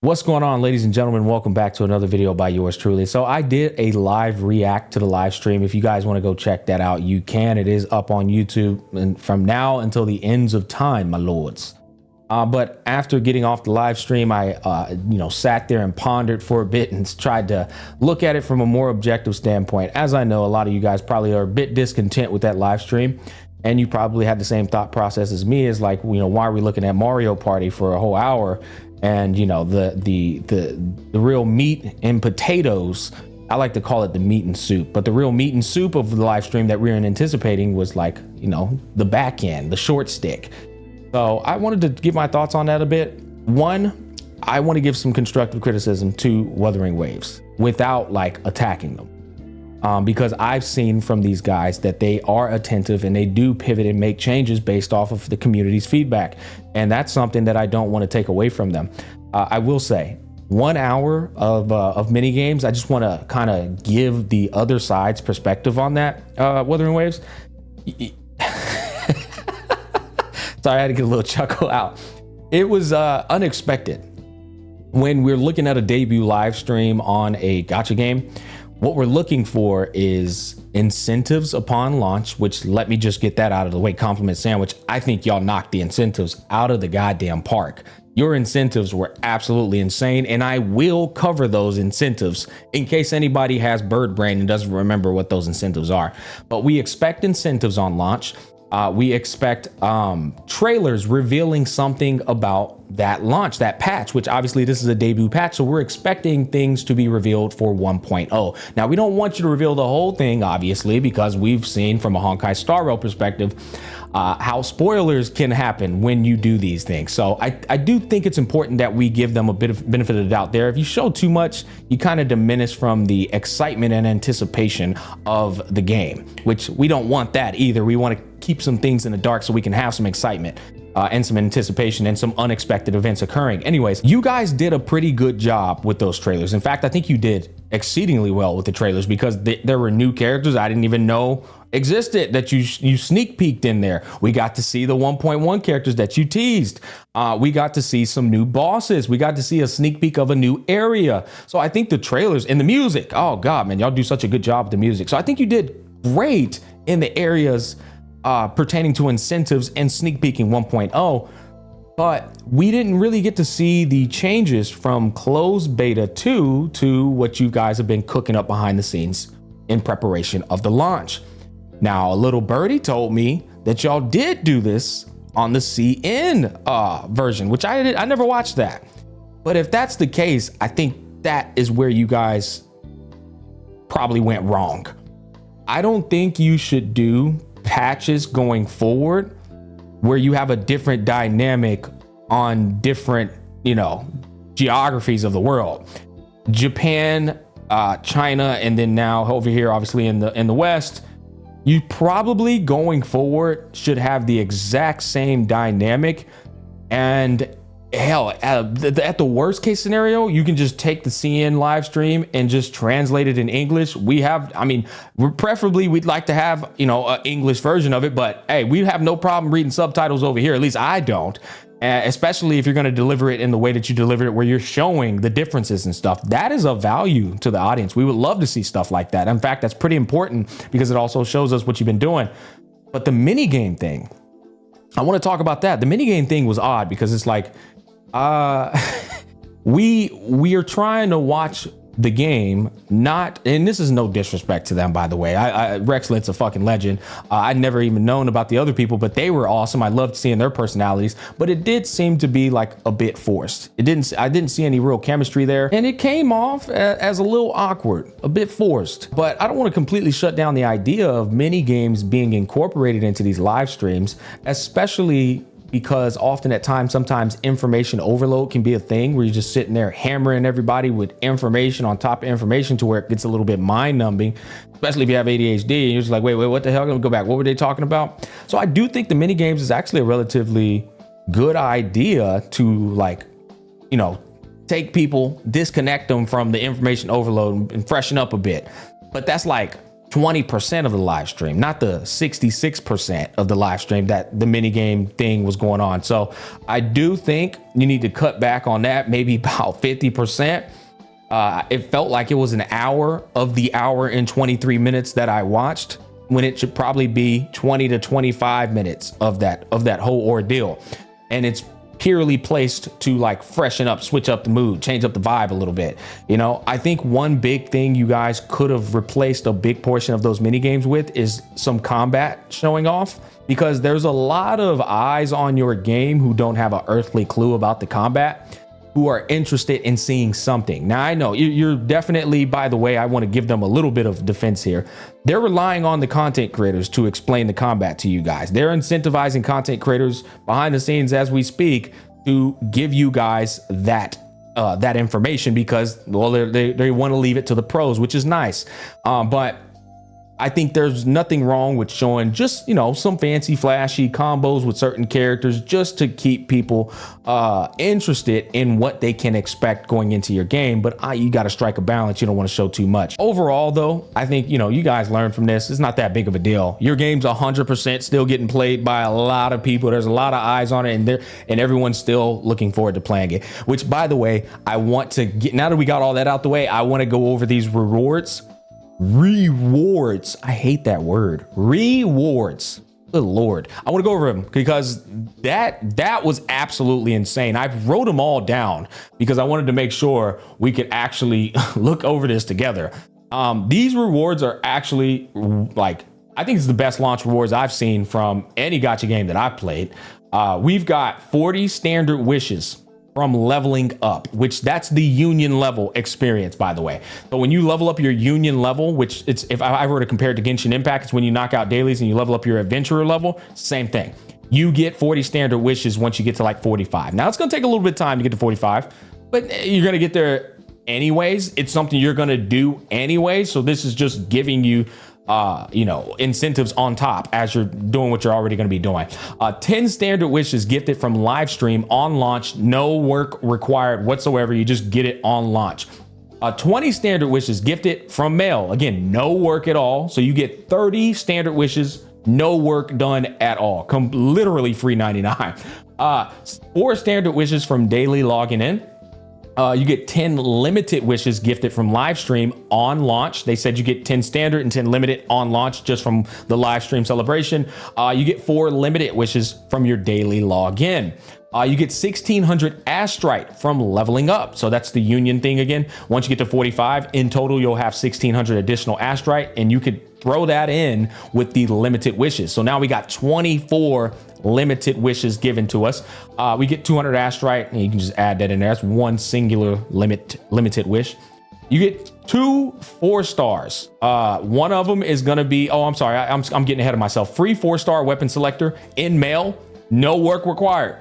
What's going on, ladies and gentlemen? Welcome back to another video by yours truly. So I did a live react to the live stream. If you guys want to go check that out, you can. It is up on YouTube and from now until the ends of time, my lords. But after getting off the live stream, I sat there and pondered for a bit and tried to look at it from a more objective standpoint. As I know, a lot of you guys probably are a bit discontent with that live stream, and you probably had the same thought process as me, is like, why are we looking at Mario Party for a whole hour? And the real meat and potatoes, I like to call it the meat and soup, but the real meat and soup of the live stream that we were anticipating was like, the back end, the short stick. So I wanted to give my thoughts on that a bit. One, I want to give some constructive criticism to Wuthering Waves without like attacking them. Because I've seen from these guys that they are attentive and they do pivot and make changes based off of the community's feedback. And that's something that I don't want to take away from them. I will say 1 hour of mini games. I just want to kind of give the other side's perspective on that. Wuthering Waves. Sorry, I had to get a little chuckle out. It was unexpected. When we're looking at a debut live stream on a gacha game, what we're looking for is incentives upon launch, which, let me just get that out of the way, compliment sandwich. I think y'all knocked the incentives out of the goddamn park. Your incentives were absolutely insane, and I will cover those incentives in case anybody has bird brain and doesn't remember what those incentives are. But we expect incentives on launch. We expect trailers revealing something about that launch, that patch, which obviously this is a debut patch. So we're expecting things to be revealed for 1.0. Now, we don't want you to reveal the whole thing, obviously, because we've seen from a Honkai Star Rail perspective how spoilers can happen when you do these things. So I do think it's important that we give them a bit of benefit of the doubt there. If you show too much, you kind of diminish from the excitement and anticipation of the game, which we don't want that either. We want to keep some things in the dark so we can have some excitement and some anticipation and some unexpected events occurring. Anyways, you guys did a pretty good job with those trailers. In fact, I think you did exceedingly well with the trailers, because there were new characters I didn't even know existed that you sneak peeked in there. We got to see the 1.1 characters that you teased. We got to see some new bosses. We got to see a sneak peek of a new area. So I think the trailers and the music, oh God, man, y'all do such a good job with the music. So I think you did great in the areas pertaining to incentives and sneak peeking 1.0, but we didn't really get to see the changes from closed beta 2 to what you guys have been cooking up behind the scenes in preparation of the launch. Now, a little birdie told me that y'all did do this on the CN version, which I never watched that. But if that's the case, I think that is where you guys probably went wrong. I don't think you should do patches going forward where you have a different dynamic on different, geographies of the world. Japan, China, and then now over here, obviously in the West, you probably going forward should have the exact same dynamic. And hell, at the worst case scenario, you can just take the CN live stream and just translate it in English. Preferably we'd like to have, an English version of it, but hey, we have no problem reading subtitles over here. At least I don't. Especially if you're going to deliver it in the way that you delivered it, where you're showing the differences and stuff. That is of value to the audience. We would love to see stuff like that. In fact, that's pretty important because it also shows us what you've been doing. But the mini game thing, I want to talk about that. The mini game thing was odd because it's like, we are trying to watch the game, not, and this is no disrespect to them, by the way. Rexlit's a fucking legend. I'd never even known about the other people, but they were awesome. I loved seeing their personalities, but it did seem to be like a bit forced. I didn't see any real chemistry there, and it came off as a little awkward, a bit forced. But I don't want to completely shut down the idea of mini games being incorporated into these live streams, especially because often at times, sometimes information overload can be a thing where you're just sitting there hammering everybody with information on top of information to where it gets a little bit mind numbing, especially if you have ADHD and you're just like, wait, what the hell? I'm gonna go back. What were they talking about? So I do think the mini games is actually a relatively good idea to take people, disconnect them from the information overload and freshen up a bit. But that's like 20% of the live stream, not the 66% of the live stream that the mini game thing was going on. So I do think you need to cut back on that, maybe about 50%. It felt like it was an hour of the hour and 23 minutes that I watched, when it should probably be 20 to 25 minutes of that whole ordeal. And it's purely placed to like freshen up, switch up the mood, change up the vibe a little bit. You know, I think one big thing you guys could have replaced a big portion of those mini games with is some combat showing off, because there's a lot of eyes on your game who don't have an earthly clue about the combat, who are interested in seeing something. Now, I know you're definitely, by the way, I want to give them a little bit of defense here. They're relying on the content creators to explain the combat to you guys. They're incentivizing content creators behind the scenes as we speak to give you guys that information, because, well, they want to leave it to the pros, which is nice. But I think there's nothing wrong with showing just, you know, some fancy flashy combos with certain characters, just to keep people interested in what they can expect going into your game. But you got to strike a balance. You don't want to show too much. Overall, though, I think, you know, you guys learned from this. It's not that big of a deal. Your game's 100% still getting played by a lot of people. There's a lot of eyes on it, and everyone's still looking forward to playing it. Which, by the way, I want to get, now that we got all that out the way, I want to go over these rewards. I hate that word. Rewards. Good Lord. I want to go over them because that was absolutely insane. I wrote them all down because I wanted to make sure we could actually look over this together. These rewards are actually, like, I think it's the best launch rewards I've seen from any gacha game that I've played. We've got 40 standard wishes from leveling up, which that's the union level experience, by the way. But when you level up your union level, which it's, if I were to compare it to Genshin Impact, it's when you knock out dailies and you level up your adventurer level, same thing. You get 40 standard wishes once you get to like 45. Now it's going to take a little bit of time to get to 45, but you're going to get there anyways. It's something you're going to do anyway. So this is just giving you you know, incentives on top as you're doing what you're already going to be doing. 10 standard wishes gifted from live stream on launch, no work required whatsoever. You just get it on launch. 20 standard wishes gifted from mail. Again, no work at all. So you get 30 standard wishes, no work done at all. Literally free 99. 4 standard wishes from daily logging in. You get 10 limited wishes gifted from live stream on launch. They said you get 10 standard and 10 limited on launch just from the live stream celebration. You get 4 limited wishes from your daily login. You get 1600 Astrite from leveling up. So that's the union thing again. Once you get to 45, in total, you'll have 1600 additional Astrite, and you could throw that in with the limited wishes. So now we got 24 limited wishes given to us. We get 200 Astrite, and you can just add that in there. That's one singular limited wish. You get 2 4-stars. One of them is going to be, oh, I'm sorry, I'm getting ahead of myself. Free 4-star weapon selector in mail, no work required.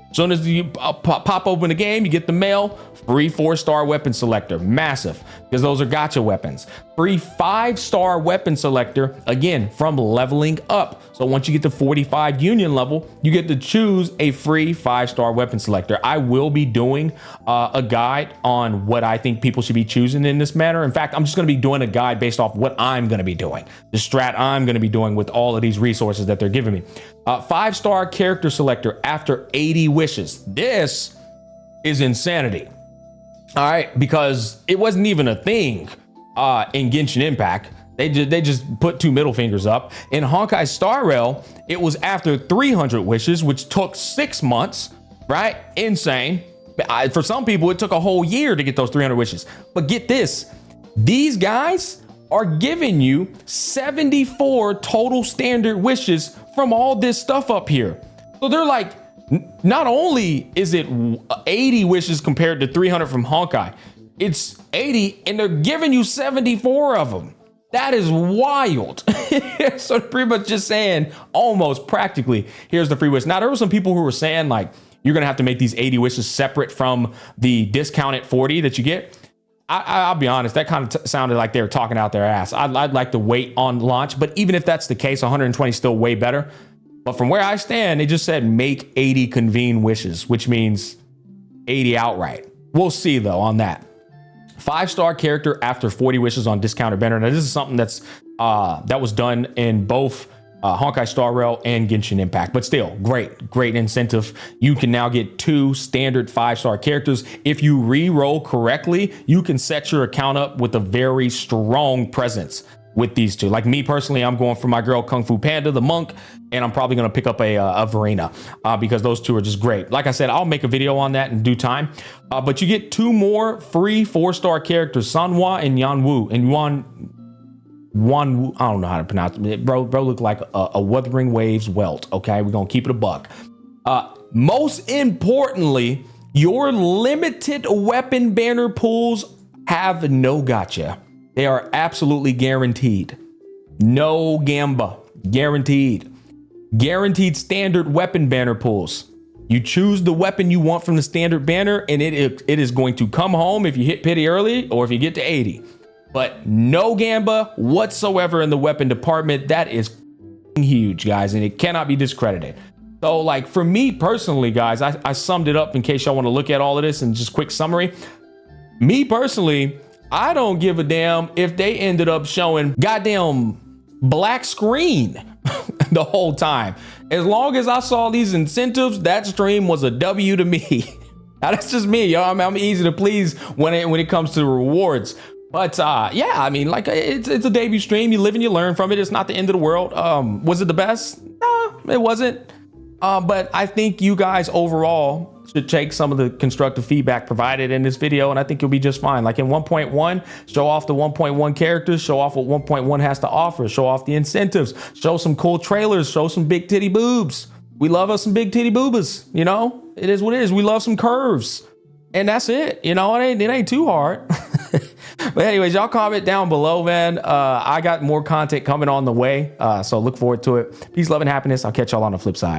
As soon as you pop open the game, you get the mail, free 4-star weapon selector. Massive, because those are gacha weapons. Free 5-star weapon selector, again, from leveling up. So once you get to 45 union level, you get to choose a free 5-star weapon selector. I will be doing a guide on what I think people should be choosing in this manner. In fact, I'm just going to be doing a guide based off what I'm going to be doing, the strat I'm going to be doing with all of these resources that they're giving me. 5-star character selector after 80 wishes. This is insanity. All right, because it wasn't even a thing in Genshin Impact. They just put 2 middle fingers up. In Honkai Star Rail, it was after 300 wishes, which took 6 months, right? Insane. For some people, it took a whole year to get those 300 wishes. But get this, these guys are giving you 74 total standard wishes from all this stuff up here. So they're like, not only is it 80 wishes compared to 300 from Honkai, it's 80 and they're giving you 74 of them. That is wild. So pretty much just saying almost practically, here's the free wish. Now, there were some people who were saying like, you're going to have to make these 80 wishes separate from the discounted 40 that you get. I'll be honest, that kind of sounded like they were talking out their ass. I'd like to wait on launch, but even if that's the case, 120 is still way better. But from where I stand, they just said make 80 convene wishes, which means 80 outright. We'll see though on that. 5-star character after 40 wishes on discounted banner. Now this is something that's that was done in both Honkai Star Rail and Genshin Impact. But still, great incentive. You can now get 2 standard 5-star characters. If you re-roll correctly, you can set your account up with a very strong presence with these 2. Like me personally, I'm going for my girl Kung Fu Panda, the monk, and I'm probably going to pick up a Verena because those 2 are just great. Like I said, I'll make a video on that in due time. But you get 2 more free 4-star characters, Sanhua and Yanwu. And Wu, I don't know how to pronounce it. Bro look like a Wuthering Waves welt. Okay, we're going to keep it a buck. Most importantly, your limited weapon banner pools have no gacha. They are absolutely guaranteed. No gamba. Guaranteed. Guaranteed standard weapon banner pools. You choose the weapon you want from the standard banner, and it is going to come home if you hit pity early or if you get to 80. But no gamba whatsoever in the weapon department. That is huge, guys, and it cannot be discredited. So, like, for me personally, guys, I summed it up in case y'all want to look at all of this and just quick summary. Me personally, I don't give a damn if they ended up showing goddamn black screen the whole time. As long as I saw these incentives, that stream was a W to me. Now, that's just me, yo. I'm easy to please when it comes to rewards. But yeah, I mean, like, it's a debut stream. You live and you learn from it. It's not the end of the world. Was it the best? No, it wasn't. But I think you guys overall should take some of the constructive feedback provided in this video, and I think you'll be just fine. Like in 1.1, show off the 1.1 characters, show off what 1.1 has to offer, show off the incentives, show some cool trailers, show some big titty boobs. We love us some big titty boobas, you know? It is what it is. We love some curves. And that's it. You know, it ain't too hard. But anyways, y'all comment down below, man. I got more content coming on the way. So look forward to it. Peace, love, and happiness. I'll catch y'all on the flip side.